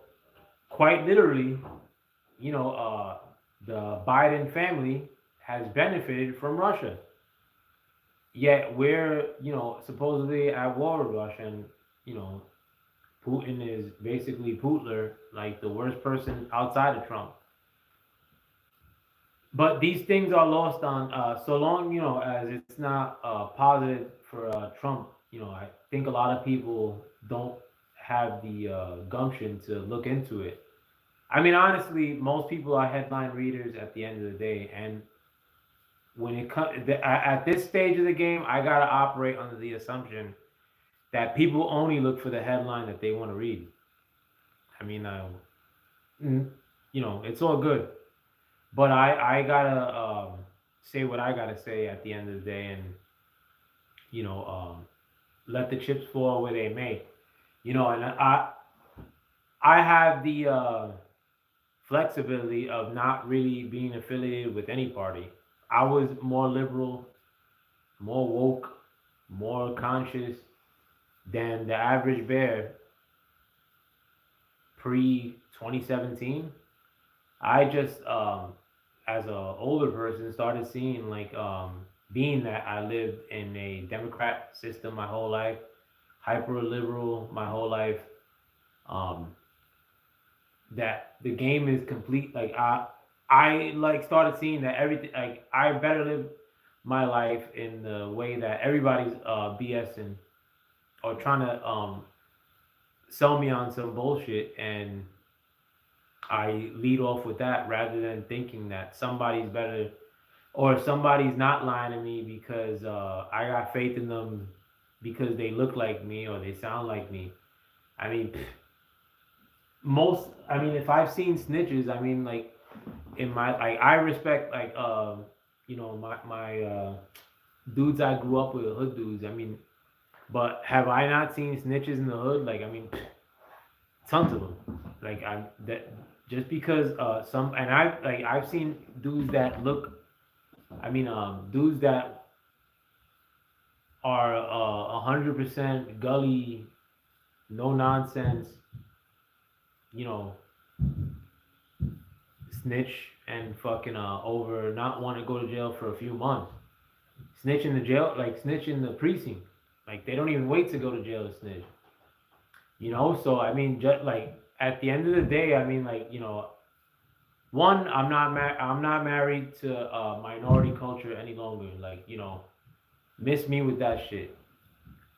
quite literally, the Biden family has benefited from Russia. Yet we're, supposedly at war with Russia, and, Putin is basically Putler, like the worst person outside of Trump. But these things are lost on, so long, as it's not positive for Trump. I think a lot of people don't have the gumption to look into it. I mean, honestly, most people are headline readers at the end of the day, and when it comes at this stage of the game, I gotta operate under the assumption that people only look for the headline that they want to read. I mean, it's all good, but I gotta say what I gotta say at the end of the day, and let the chips fall where they may. And I have the flexibility of not really being affiliated with any party. I was more liberal, more woke, more conscious than the average bear pre 2017. I just as a older person started seeing like being that I lived in a Democrat system my whole life, hyper liberal my whole life, um, that the game is complete. Like I like started seeing that everything like I better live my life in the way that everybody's BSing or trying to sell me on some bullshit, and I lead off with that rather than thinking that somebody's better or somebody's not lying to me because I got faith in them because they look like me or they sound like me. I mean, I mean, if I've seen snitches, I mean, like in my, like, I respect, like, my dudes I grew up with, hood dudes. I mean, but have I not seen snitches in the hood? Like, I mean, tons of them. Like, I'm that just because some, and I've seen dudes that look, I mean, dudes that are 100% gully, no nonsense, you know, snitch and fucking over not want to go to jail for a few months. Snitch in the jail, like snitch in the precinct. Like they don't even wait to go to jail to snitch. You know, so I mean, just like at the end of the day, I mean, like, you know, one, I'm not married to minority culture any longer. Like, you know, miss me with that shit.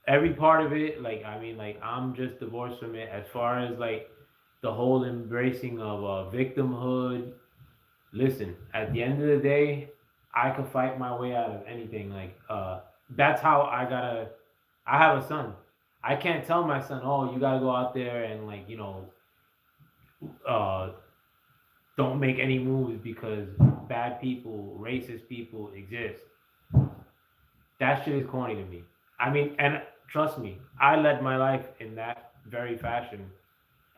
Every part of it, like, I mean, like, I'm just divorced from it as far as like the whole embracing of victimhood. Listen, at the end of the day, I could fight my way out of anything. Like, that's how I have a son. I can't tell my son, oh, you gotta go out there and, like, you know, uh, don't make any moves because bad people, racist people exist. That shit is corny to me. I mean, and trust me, I led my life in that very fashion,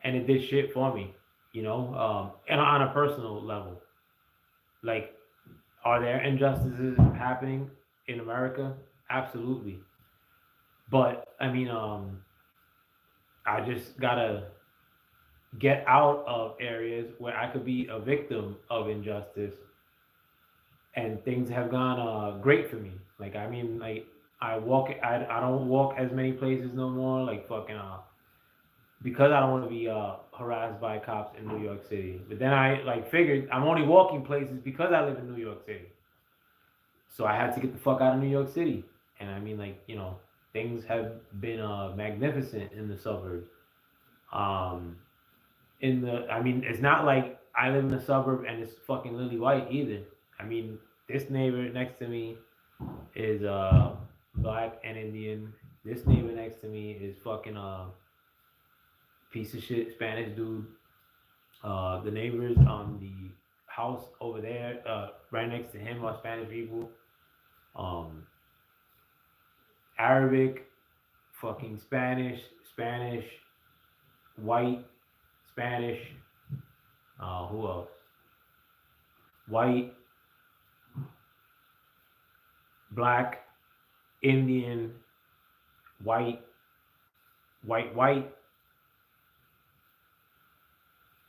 and it did shit for me, you know, and on a personal level. Like, are there injustices happening in America? Absolutely. But I mean, I just gotta get out of areas where I could be a victim of injustice, and things have gone great for me. Like, I mean, like I don't walk as many places no more. Like fucking because I don't want to be harassed by cops in New York City. But then I like figured I'm only walking places because I live in New York City. So I had to get the fuck out of New York City. And I mean, like, you know, things have been magnificent in the suburbs. Um, I mean, it's not like I live in a suburb and it's fucking lily white either. I mean, this neighbor next to me is black and Indian. This neighbor next to me is fucking piece of shit Spanish dude. The neighbors on the house over there, right next to him, are Spanish people. Arabic, fucking Spanish, white, Spanish. Who else? White, black, Indian, white, white,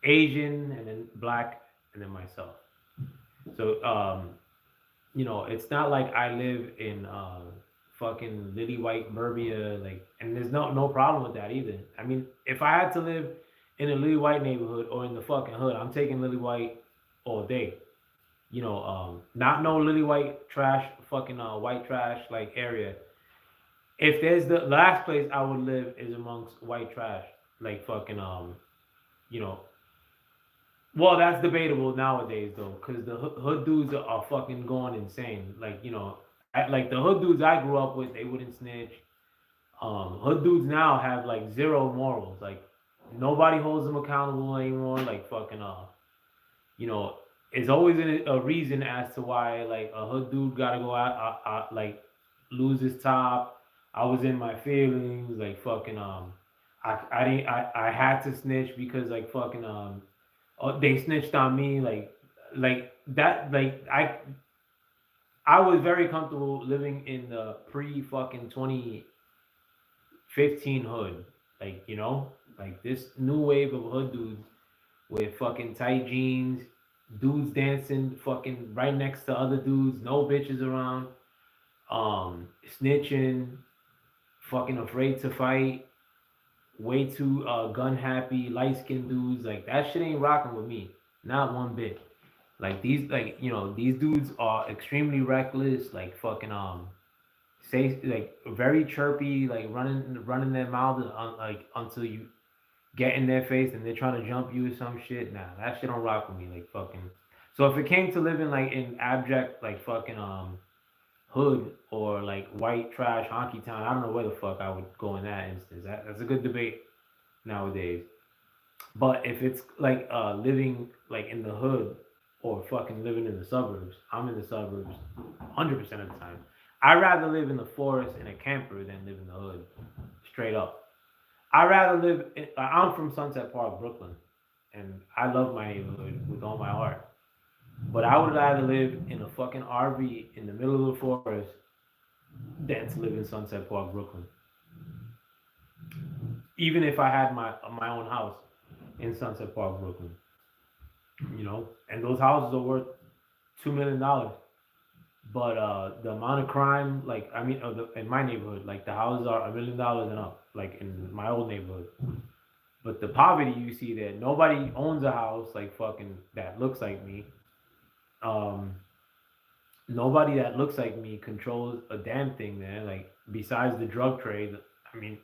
Asian, and then black, and then myself. So, you know, it's not like I live in fucking lily white Burbia, like, and there's no problem with that either. I mean, if I had to live in a lily white neighborhood or in the fucking hood, I'm taking lily white all day. You know, not no lily white trash, fucking white trash like area. If there's the last place I would live is amongst white trash, like fucking you know. Well, that's debatable nowadays though, because the hood dudes are fucking going insane. Like, you know, like the hood dudes I grew up with, they wouldn't snitch. Hood dudes now have like zero morals. Like nobody holds them accountable anymore. Like fucking you know, it's always a reason as to why like a hood dude gotta go out, like lose his top. I was in my feelings, like fucking I had to snitch because like fucking they snitched on me, like that, like I was very comfortable living in the pre fucking 2015 hood, like like this new wave of hood dudes with fucking tight jeans, dudes dancing fucking right next to other dudes, no bitches around, snitching, fucking afraid to fight, way too gun happy, light skinned dudes. Like that shit ain't rocking with me, not one bit. Like these, like these dudes are extremely reckless, like fucking say like very chirpy, like running their mouths like until you get in their face and they're trying to jump you or some shit. Nah, that shit don't rock with me. Like fucking. So if it came to living like in abject like fucking hood or like white trash honky town, I don't know where the fuck I would go in that instance. That's a good debate nowadays. But if it's like living like in the hood or fucking living in the suburbs, I'm in the suburbs 100% of the time. I'd rather live in the forest in a camper than live in the hood, straight up. I'd rather live. I'm from Sunset Park, Brooklyn, and I love my neighborhood with all my heart. But I would rather live in a fucking RV in the middle of the forest than to live in Sunset Park, Brooklyn. Even if I had my own house in Sunset Park, Brooklyn, and those houses are worth $2 million. But the amount of crime, like I mean, in my neighborhood, like the houses are $1 million and up, like in my old neighborhood. But the poverty you see there, nobody owns a house like fucking that looks like me. Um, Nobody that looks like me controls a damn thing there, like besides the drug trade. I mean,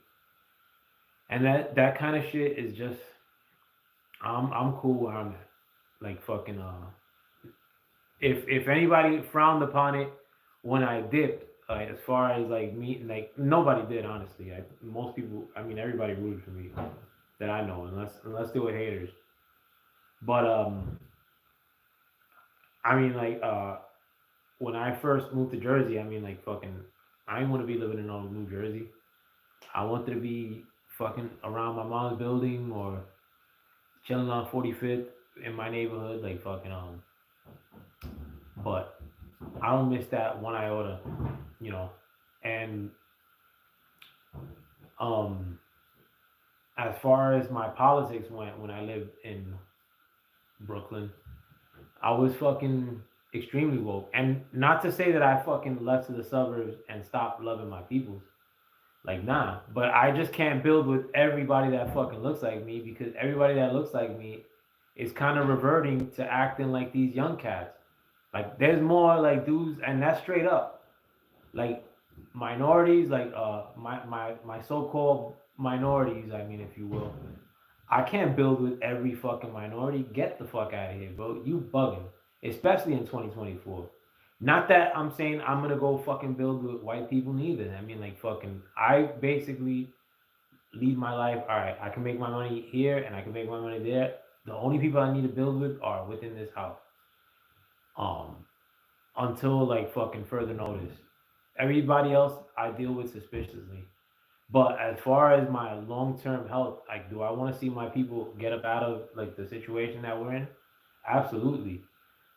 and that kind of shit is just, I'm cool where I'm at. Like fucking if anybody frowned upon it when I dipped, as far as like me, like nobody did honestly. Most people, I mean, everybody rooted for me that I know, unless they were haters. But I mean, like when I first moved to Jersey, I mean, like fucking, I didn't want to be living in New Jersey. I wanted to be fucking around my mom's building or chilling on 45th in my neighborhood, like fucking But I don't miss that one iota, you know. And um, as far as my politics went, when I lived in Brooklyn, I was fucking extremely woke. And not to say that I fucking left to the suburbs and stopped loving my peoples. Like, nah. But I just can't build with everybody that fucking looks like me, because everybody that looks like me is kind of reverting to acting like these young cats. Like, there's more like dudes, and that's straight up. Like, minorities, like my so-called minorities, I mean, if you will. I can't build with every fucking minority. Get the fuck out of here, bro. You bugging. Especially in 2024. Not that I'm saying I'm gonna go fucking build with white people neither. I mean, like fucking, I basically lead my life. All right, I can make my money here and I can make my money there. The only people I need to build with are within this house. Um, until like fucking further notice. Everybody else I deal with suspiciously. But as far as my long-term health, like, do I want to see my people get up out of like the situation that we're in? Absolutely.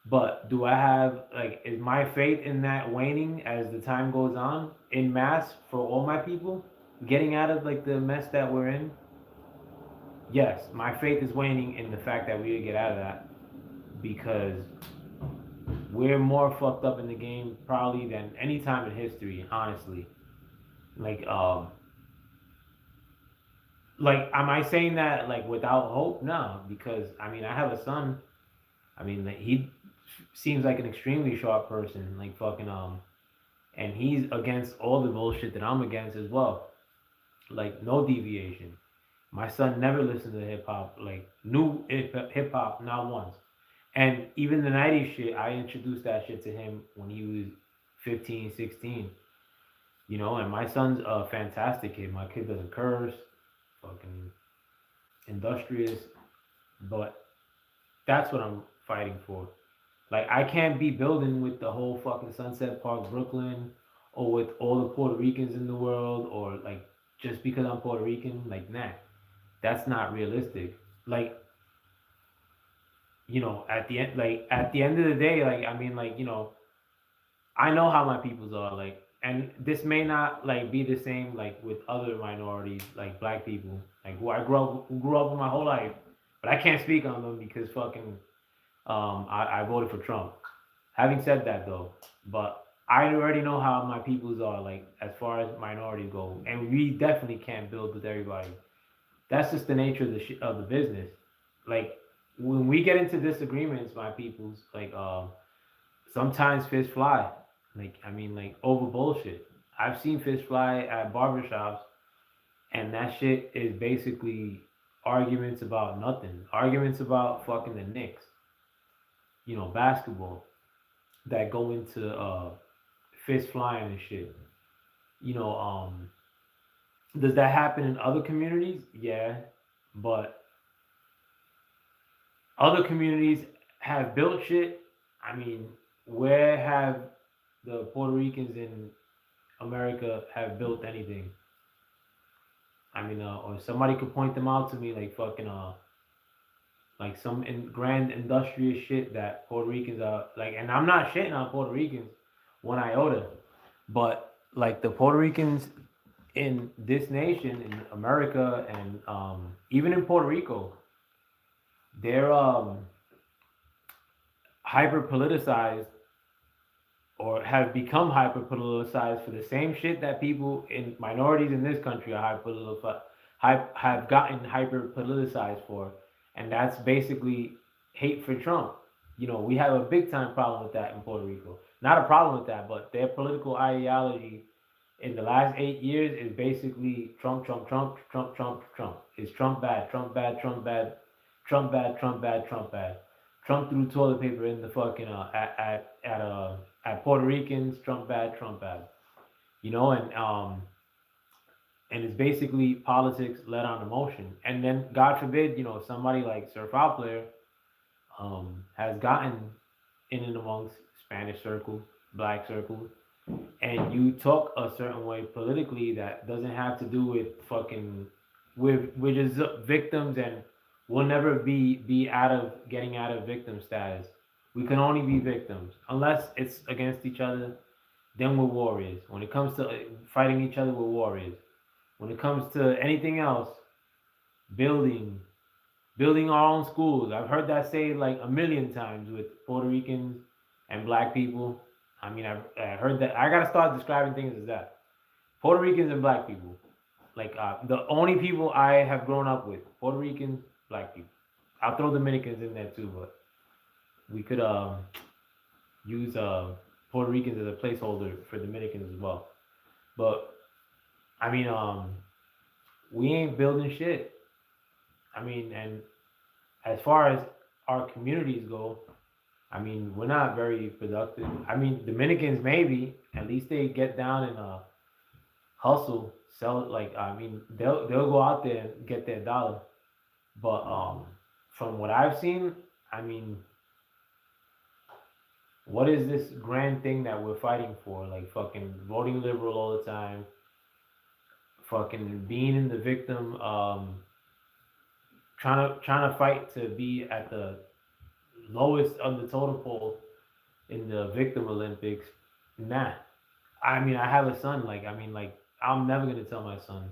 But do I have like, is my faith in that waning as the time goes on in mass for all my people getting out of like the mess that we're in? Yes, my faith is waning in the fact that we get out of that, because we're more fucked up in the game probably than any time in history, honestly. Like am I saying that like without hope? No, because I mean I have a son. I mean like, he seems like an extremely sharp person, like fucking and he's against all the bullshit that I'm against as well. Like no deviation. My son never listened to hip hop, like new hip hop, not once. And even the 90s shit, I introduced that shit to him when he was 15, 16. You know, and my son's a fantastic kid. My kid doesn't curse, fucking industrious. But that's what I'm fighting for. Like, I can't be building with the whole fucking Sunset Park, Brooklyn, or with all the Puerto Ricans in the world, or like just because I'm Puerto Rican. Like, nah, that's not realistic. Like, you know, at the end of the day, like, I mean, like, you know, I know how my peoples are, like, and this may not like be the same like with other minorities, like black people, like who grew up with my whole life, but I can't speak on them because fucking I voted for Trump. Having said that though, but I already know how my peoples are, like as far as minorities go, and we definitely can't build with everybody. That's just the nature of of the business. Like when we get into disagreements, my peoples, like sometimes fists fly. Like I mean, like over bullshit. I've seen fists fly at barbershops, and that shit is basically arguments about nothing. Arguments about fucking the Knicks, you know, basketball that go into fist flying and shit. You know, does that happen in other communities? Yeah, but other communities have built shit. I mean, where have the Puerto Ricans in America have built anything? I mean, or somebody could point them out to me, like fucking like some grand industrious shit that Puerto Ricans are like. And I'm not shitting on Puerto Ricans one iota, but like the Puerto Ricans in this nation, in America, and even in Puerto Rico, they're hyper politicized or have become hyper politicized for the same shit that people in minorities in this country are have gotten hyper politicized for, and that's basically hate for Trump. You know, we have a big time problem with that in Puerto Rico. Not a problem with that, but their political ideology in the last 8 years is basically Trump, Trump, Trump, Trump, Trump, Trump. It's Trump bad, Trump bad, Trump bad, Trump bad, Trump bad, Trump bad. Trump threw toilet paper in the fucking at Puerto Ricans. Trump bad, Trump bad. You know, and it's basically politics led on emotion. And then God forbid, you know, somebody like Sir Foul Player has gotten in and amongst Spanish circles, black circles, and you talk a certain way politically that doesn't have to do with fucking we're just victims, and we'll never be out of getting out of victim status. We can only be victims unless it's against each other. Then we're warriors. When it comes to fighting each other, we're warriors. When it comes to anything else, building building our own schools. I've heard that say like a million times with Puerto Ricans and black people. I mean, I've heard that. I gotta start describing things as that. Puerto Ricans and black people. Like the only people I have grown up with: Puerto Ricans, black people. I'll throw Dominicans in there too, but we could use Puerto Ricans as a placeholder for Dominicans as well. But I mean, we ain't building shit. I mean, and as far as our communities go, I mean, we're not very productive. I mean, Dominicans maybe, at least they get down and hustle, sell it. Like, I mean, they'll go out there and get their dollar. But from what I've seen, I mean, what is this grand thing that we're fighting for? Like fucking voting liberal all the time, fucking being in the victim, trying to fight to be at the lowest of the totem pole in the victim Olympics. Nah. I mean, I have a son. Like, I mean, like, I'm never gonna tell my son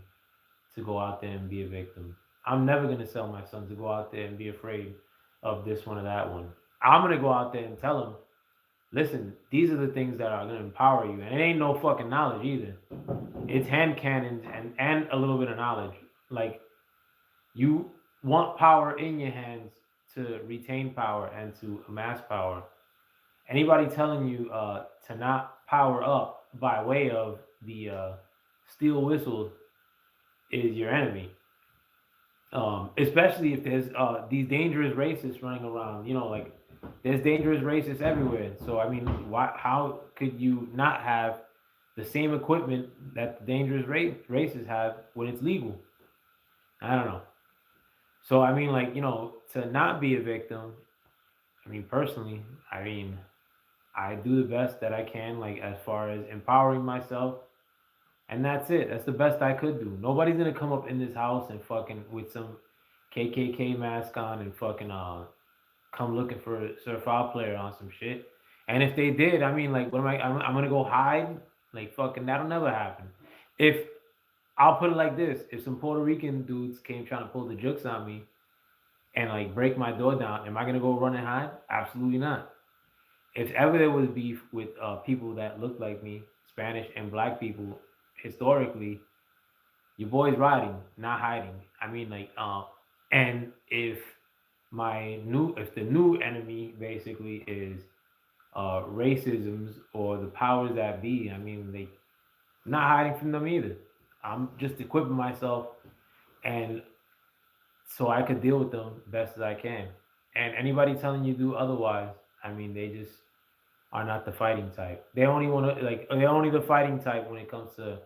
to go out there and be a victim. I'm never gonna tell my son to go out there and be afraid of this one or that one. I'm gonna go out there and tell him, listen, these are the things that are gonna empower you, and it ain't no fucking knowledge either. It's hand cannons and a little bit of knowledge. Like, you want power in your hands to retain power and to amass power. Anybody telling you to not power up by way of the steel whistle is your enemy. Especially if there's these dangerous racists running around. You know, like there's dangerous racists everywhere. So I mean, how could you not have the same equipment that the dangerous racists have when it's legal? I don't know. So I mean, like, you know, to not be a victim. I mean, personally, I mean, I do the best that I can, like as far as empowering myself. And that's it. That's the best I could do. Nobody's gonna come up in this house and fucking with some KKK mask on and fucking come looking for a certified player on some shit. And if they did, I mean, like, what am I? I'm gonna go hide? Like, fucking, that'll never happen. If I'll put it like this: if some Puerto Rican dudes came trying to pull the jokes on me and like break my door down, am I gonna go run and hide? Absolutely not. If ever there was beef with people that look like me, Spanish and black people, historically, your boy's riding, not hiding. I mean, like, and if the new enemy basically is racisms or the powers that be, I mean, they not hiding from them either. I'm just equipping myself and so I could deal with them best as I can. And anybody telling you to do otherwise, I mean, they just are not the fighting type. They only want to like they're only the fighting type when it comes to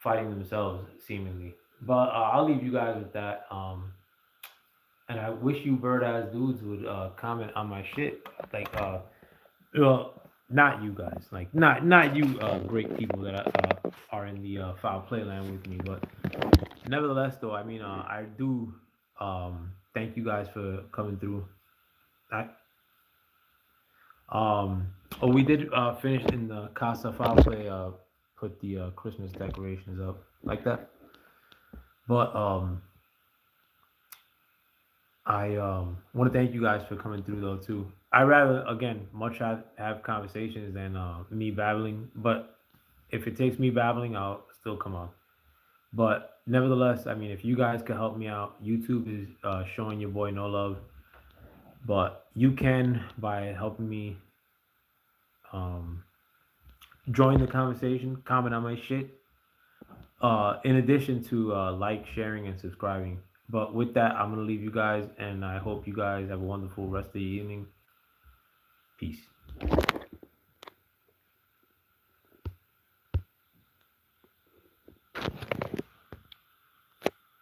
fighting themselves, seemingly. But I'll leave you guys with that. And I wish you bird ass dudes would comment on my shit. Like, well, not you guys. Like, not you great people that are in the foul play land with me. But nevertheless, though, I mean, I do thank you guys for coming through. We did finish in the Casa Foul Play, put the Christmas decorations up like that. But I want to thank you guys for coming through though too. I rather again much have conversations than me babbling. But if it takes me babbling, I'll still come on. But nevertheless, I mean, if you guys could help me out, YouTube is showing your boy no love. But you can by helping me join the conversation, comment on my shit. In addition to like, sharing, and subscribing. But with that, I'm gonna leave you guys, and I hope you guys have a wonderful rest of the evening. Peace.